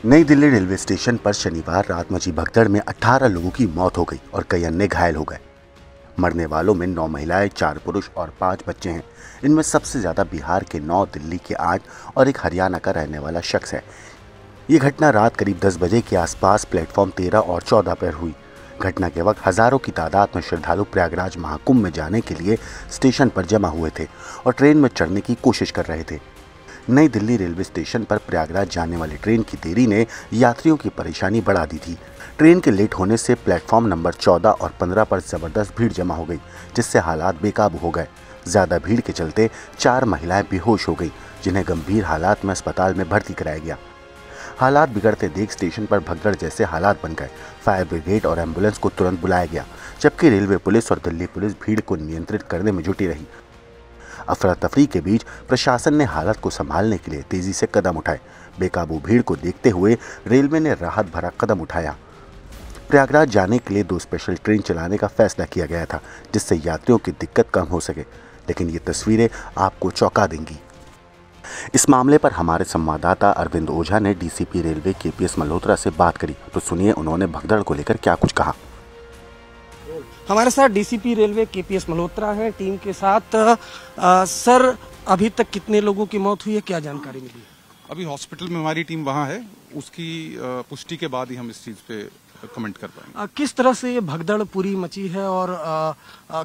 नई Delhi railway station पर शनिवार रात मची भगदड़ में 18 लोगों की मौत हो गई और कई अन्य घायल हो गए। मरने वालों में 9 महिलाएं, 4 पुरुष और 5 बच्चे हैं। इनमें सबसे ज्यादा बिहार के 9, दिल्ली के 8 और एक हरियाणा का रहने वाला शख्स है। ये घटना रात करीब 10 बजे के आसपास प्लेटफॉर्म 13 और 14 पर हुई। घटना के वक्त हजारों की तादाद में श्रद्धालु प्रयागराज महाकुंभ में जाने के लिए स्टेशन पर जमा हुए थे और ट्रेन में चढ़ने की कोशिश कर रहे थे। नई दिल्ली रेलवे स्टेशन पर प्रयागराज जाने वाली ट्रेन की देरी ने यात्रियों की परेशानी बढ़ा दी थी। ट्रेन के लेट होने से प्लेटफॉर्म नंबर 14 और 15 पर जबरदस्त भीड़ जमा हो गई, जिससे हालात बेकाबू हो गए। ज्यादा भीड़ के चलते 4 महिलाएं बेहोश हो गई, जिन्हें गंभीर हालात में अस्पताल में भर्ती कराया गया। हालात बिगड़ते देख स्टेशन पर भगदड़ जैसे हालात बन गए। फायर ब्रिगेड और एम्बुलेंस को तुरंत बुलाया गया, जबकि रेलवे पुलिस और दिल्ली पुलिस भीड़ को नियंत्रित करने में जुटी रही। अफरा तफरी के बीच प्रशासन ने हालत को संभालने के लिए तेजी से कदम उठाए। बेकाबू भीड़ को देखते हुए रेलवे ने राहत भरा कदम उठाया। प्रयागराज जाने के लिए 2 स्पेशल ट्रेन चलाने का फैसला किया गया था, जिससे यात्रियों की दिक्कत कम हो सके। लेकिन ये तस्वीरें आपको चौंका देंगी। इस मामले पर हमारे संवाददाता अरविंद ओझा ने डीसीपी रेलवे केपीएस मल्होत्रा से बात करी, तो सुनिए उन्होंने भगदड़ को लेकर क्या कुछ कहा। हमारे साथ डीसीपी रेलवे केपीएस मल्होत्रा हैं टीम के साथ। सर, अभी तक कितने लोगों की मौत हुई है, क्या जानकारी मिली? अभी हॉस्पिटल में हमारी टीम वहाँ है, उसकी पुष्टि के बाद ही हम इस चीज़ पे कमेंट कर पाएंगे। किस तरह से ये भगदड़ पूरी मची है और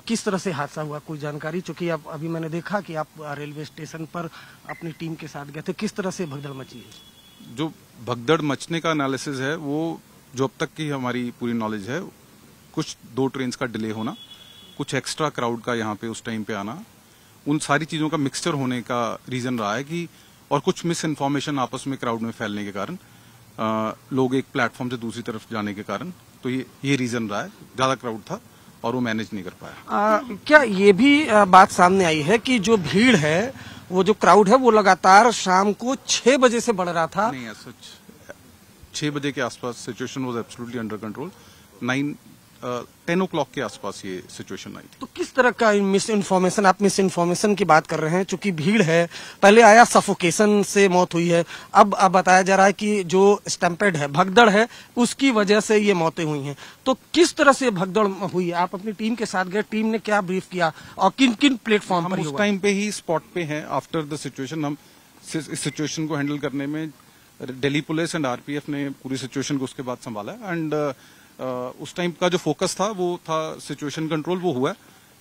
किस तरह से हादसा हुआ, कोई जानकारी? चूंकि अभी मैंने देखा कि आप रेलवे स्टेशन पर अपनी टीम के साथ गए थे, किस तरह से भगदड़ मची है? जो भगदड़ मचने का एनालिसिस है, वो जो अब तक की हमारी पूरी नॉलेज है, कुछ 2 ट्रेन का डिले होना, कुछ एक्स्ट्रा क्राउड का यहाँ पे उस टाइम पे आना, उन सारी चीज़ों का मिक्सचर होने का रीज़न रहा है कि, और कुछ मिस इन्फॉर्मेशन आपस में क्राउड में फैलने के कारण, लोग एक प्लेटफॉर्म से दूसरी तरफ जाने के कारण, तो ये रीज़न रहा है। ज़्यादा क्राउड था और वो मैनेज नहीं कर पाया। क्या ये भी बात सामने आई है कि जो भीड़ है, वो जो क्राउड है, वो लगातार शाम को 6 बजे से बढ़ रहा था? नहीं, ऐसा 6 बजे के आसपास situation was absolutely under control. 10 o'clock के आसपास ये सिचुएशन आई थी। तो किस तरह का मिस इन्फॉर्मेशन, आप मिस इन्फॉर्मेशन की बात कर रहे हैं? चूंकि भीड़ है, पहले आया सफोकेशन से मौत हुई है, अब बताया जा रहा है कि जो स्टैम्पेड है, भगदड़ है, उसकी वजह से ये मौतें हुई हैं। तो किस तरह से भगदड़ हुई? आप अपनी टीम के साथ गए, टीम ने क्या ब्रीफ किया और किन किन प्लेटफॉर्म पर? उस टाइम पे ही स्पॉट पे हैं। आफ्टर द सिचुएशन, हम इस सिचुएशन को हैंडल करने में दिल्ली पुलिस एंड आरपीएफ ने पूरी सिचुएशन को उसके बाद संभाला एंड उस टाइम का जो फोकस था वो था सिचुएशन कंट्रोल, वो हुआ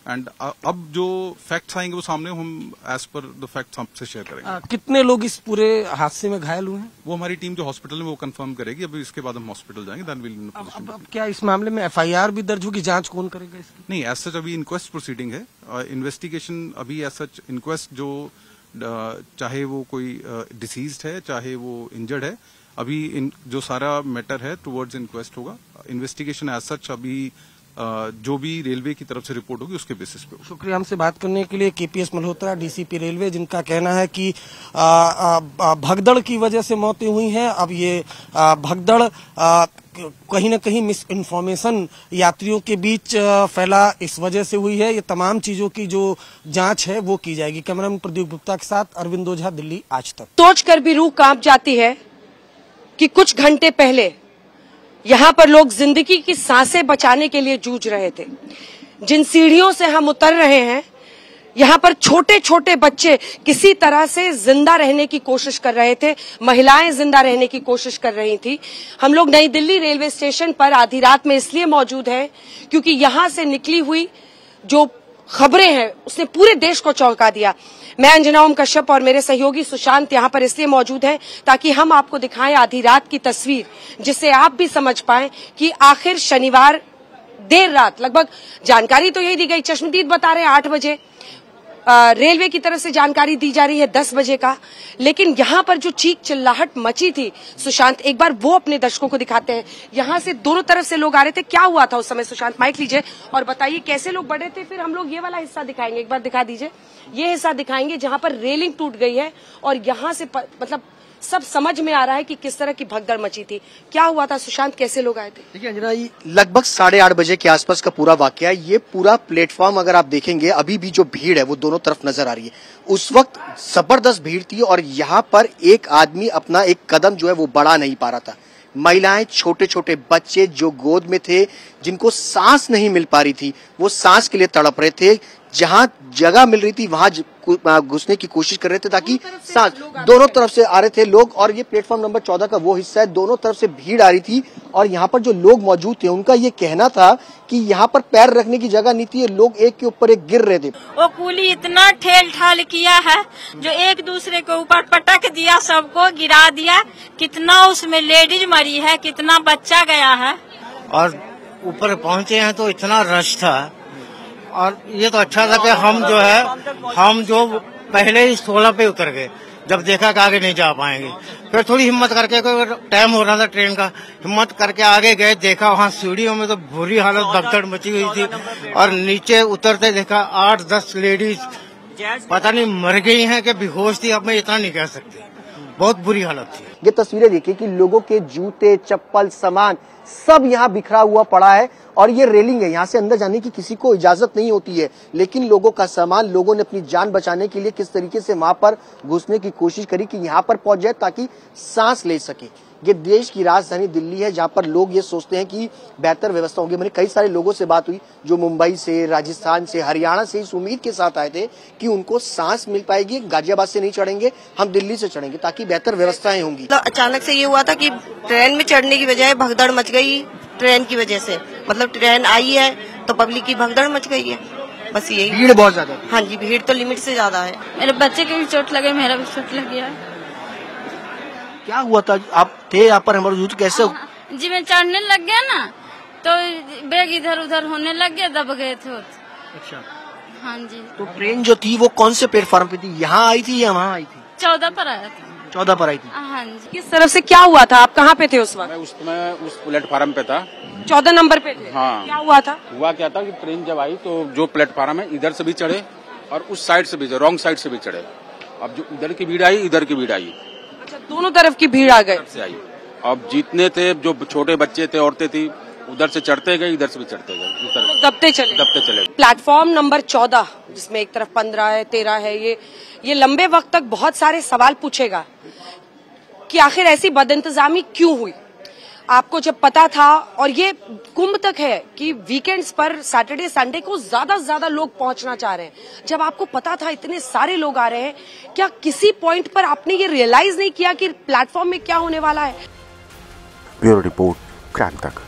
एंड अब जो फैक्ट्स आएंगे वो सामने हम एज पर द फैक्ट्स आपसे शेयर करेंगे। कितने लोग इस पूरे हादसे में घायल हुए हैं? वो हमारी टीम जो हॉस्पिटल में वो कंफर्म करेगी। अभी इसके बाद हम हॉस्पिटल जाएंगे, then will in a position. अब क्या इस मामले में एफआईआर भी दर्ज होगी? जांच कौन करेगा इसकी? नहीं, एज सच अभी इंक्वेस्ट प्रोसीडिंग है। इन्वेस्टिगेशन अभी एज सच इंक्वेस्ट जो चाहे वो कोई डिसीज्ड है, चाहे वो इंजर्ड है, अभी जो सारा मैटर है टुवर्ड्स इंक्वेस्ट होगा। इन्वेस्टिगेशन एज सच अभी जो भी रेलवे की तरफ से रिपोर्ट होगी उसके बेसिस पे। शुक्रिया हमसे बात करने के लिए केपीएस मल्होत्रा, डीसीपी रेलवे, जिनका कहना है कि भगदड़ की वजह से मौतें हुई हैं। अब ये भगदड़ कहीं न कहीं मिस इन्फॉर्मेशन यात्रियों के बीच फैला, इस वजह से हुई है। ये तमाम चीजों की जो जांच है वो की जाएगी। कैमरामैन प्रदीप गुप्ता के साथ अरविंद ओझा, दिल्ली आज तक। सोचकर भी रूह कांप जाती है कि कुछ घंटे पहले यहाँ पर लोग जिंदगी की सांसें बचाने के लिए जूझ रहे थे। जिन सीढ़ियों से हम उतर रहे हैं, यहाँ पर छोटे छोटे बच्चे किसी तरह से जिंदा रहने की कोशिश कर रहे थे, महिलाएं जिंदा रहने की कोशिश कर रही थी। हम लोग नई दिल्ली रेलवे स्टेशन पर आधी रात में इसलिए मौजूद हैं क्योंकि यहाँ से निकली हुई जो खबरें हैं उसने पूरे देश को चौंका दिया। मैं अंजना ओम कश्यप और मेरे सहयोगी सुशांत यहाँ पर इसलिए मौजूद हैं ताकि हम आपको दिखाएं आधी रात की तस्वीर, जिससे आप भी समझ पाएं कि आखिर शनिवार देर रात, लगभग जानकारी तो यही दी गई, चश्मदीद बता रहे हैं 8 बजे, रेलवे की तरफ से जानकारी दी जा रही है 10 बजे का, लेकिन यहाँ पर जो चीख चिल्लाहट मची थी, सुशांत एक बार वो अपने दर्शकों को दिखाते हैं। यहाँ से दोनों तरफ से लोग आ रहे थे, क्या हुआ था उस समय? सुशांत, माइक लीजिए और बताइए कैसे लोग बढ़े थे। फिर हम लोग ये वाला हिस्सा दिखाएंगे, एक बार दिखा दीजिए। ये हिस्सा दिखाएंगे जहाँ पर रेलिंग टूट गई है और यहाँ से मतलब सब समझ में आ रहा है कि किस तरह की भगदड़ मची थी। क्या हुआ था सुशांत, कैसे लोग आए थे? देखिए अंजना, ये लगभग 8:30 बजे के आसपास का पूरा वाकया है। ये पूरा प्लेटफॉर्म अगर आप देखेंगे, अभी भी जो भीड़ है वो दोनों तरफ नजर आ रही है। उस वक्त जबरदस्त भीड़ थी और यहाँ पर एक आदमी अपना एक कदम जो है वो बढ़ा नहीं पा रहा था। महिलाएं, छोटे छोटे बच्चे जो गोद में थे, जिनको सांस नहीं मिल पा रही थी, वो सांस के लिए तड़प रहे थे। जहां जगह मिल रही थी वहां घुसने की कोशिश कर रहे थे ताकि सांस, दोनों तरफ से आ रहे थे लोग। और ये प्लेटफॉर्म नंबर 14 का वो हिस्सा है, दोनों तरफ से भीड़ आ रही थी और यहाँ पर जो लोग मौजूद थे उनका ये कहना था कि यहाँ पर पैर रखने की जगह नहीं थी, लोग एक के ऊपर एक गिर रहे थे। वो कुली इतना ठेल ठाल किया है, जो एक दूसरे के ऊपर पटक दिया, सबको गिरा दिया। कितना उसमें लेडीज मरी है, कितना बच्चा गया है। और ऊपर पहुंचे हैं तो इतना रश था और ये तो अच्छा था कि हम जो पहले ही 16 पे उतर गए, जब देखा कि आगे नहीं जा पाएंगे। फिर थोड़ी हिम्मत करके, टाइम हो रहा था ट्रेन का, हिम्मत करके आगे गए। देखा वहाँ सीढ़ियों में तो बुरी हालत, भगदड़ मची हुई थी और नीचे उतरते देखा 8-10 लेडीज पता नहीं मर गई हैं कि बेहोश थी। अब मैं इतना नहीं कह सकती, बहुत बुरी हालत थी। ये तस्वीरें देखिए कि लोगों के जूते, चप्पल, सामान सब यहाँ बिखरा हुआ पड़ा है और ये रेलिंग है, यहाँ से अंदर जाने की किसी को इजाजत नहीं होती है। लेकिन लोगों का सामान, लोगों ने अपनी जान बचाने के लिए किस तरीके से वहां पर घुसने की कोशिश करी कि यहाँ पर पहुंच जाए ताकि सांस ले सके। ये देश की राजधानी दिल्ली है जहाँ पर लोग ये सोचते हैं कि बेहतर व्यवस्था होगी। मैंने कई सारे लोगों से बात हुई जो मुंबई से, राजस्थान से, हरियाणा से इस उम्मीद के साथ आए थे कि उनको सांस मिल पाएगी, गाजियाबाद से नहीं चढ़ेंगे, हम दिल्ली से चढ़ेंगे ताकि बेहतर व्यवस्थाएं होंगी। अचानक से ये हुआ था कि ट्रेन में चढ़ने की बजाय भगदड़ मच गई ट्रेन की वजह से। मतलब ट्रेन आई है तो पब्लिक की भगदड़ मच गई है, बस यही। भीड़ बहुत ज्यादा। हाँ जी, भीड़ तो लिमिट से ज्यादा है। मेरे बच्चे की भी चोट लगे, मेरा भी चोट लग गया। क्या हुआ था? आप थे यहाँ पर मौजूद, कैसे? जी मैं चढ़ने लग गया ना तो बैग इधर उधर होने लग गया, दब गए थे। अच्छा। हाँ जी। तो ट्रेन जो थी वो कौन से प्लेटफॉर्म पे थी? यहाँ आई थी या वहाँ आई थी? 14 पर आया था। 14 पर आई थी। हाँ जी। किस तरफ से क्या हुआ था? आप कहाँ पे थे उस वक्त? मैं उस प्लेटफार्म पे था, 14 नंबर पे थे। हाँ। क्या हुआ था? हुआ क्या था कि ट्रेन जब आई तो जो प्लेटफार्म है इधर से भी चढ़े और उस साइड से भी, रॉन्ग साइड से भी चढ़े। अब जो इधर की भीड़ आई, इधर की भीड़ आई। अच्छा, दोनों तरफ की भीड़ आ गई से आई। अब जितने थे, जो छोटे बच्चे थे, औरतें थी, उधर से चढ़ते गए, इधर से भी चढ़ते गए, दबते चले। प्लेटफॉर्म नंबर 14 जिसमें एक तरफ 15 है, 13 है, ये लंबे वक्त तक बहुत सारे सवाल पूछेगा कि आखिर ऐसी बदइंतजामी क्यों हुई। आपको जब पता था, और ये कुंभ तक है कि वीकेंड्स पर सैटरडे संडे को ज्यादा से ज्यादा लोग पहुंचना चाह रहे हैं, जब आपको पता था इतने सारे लोग आ रहे हैं, क्या किसी पॉइंट पर आपने ये रियलाइज नहीं किया कि प्लेटफॉर्म में क्या होने वाला है? ब्यूरो रिपोर्ट, क्राइम तक।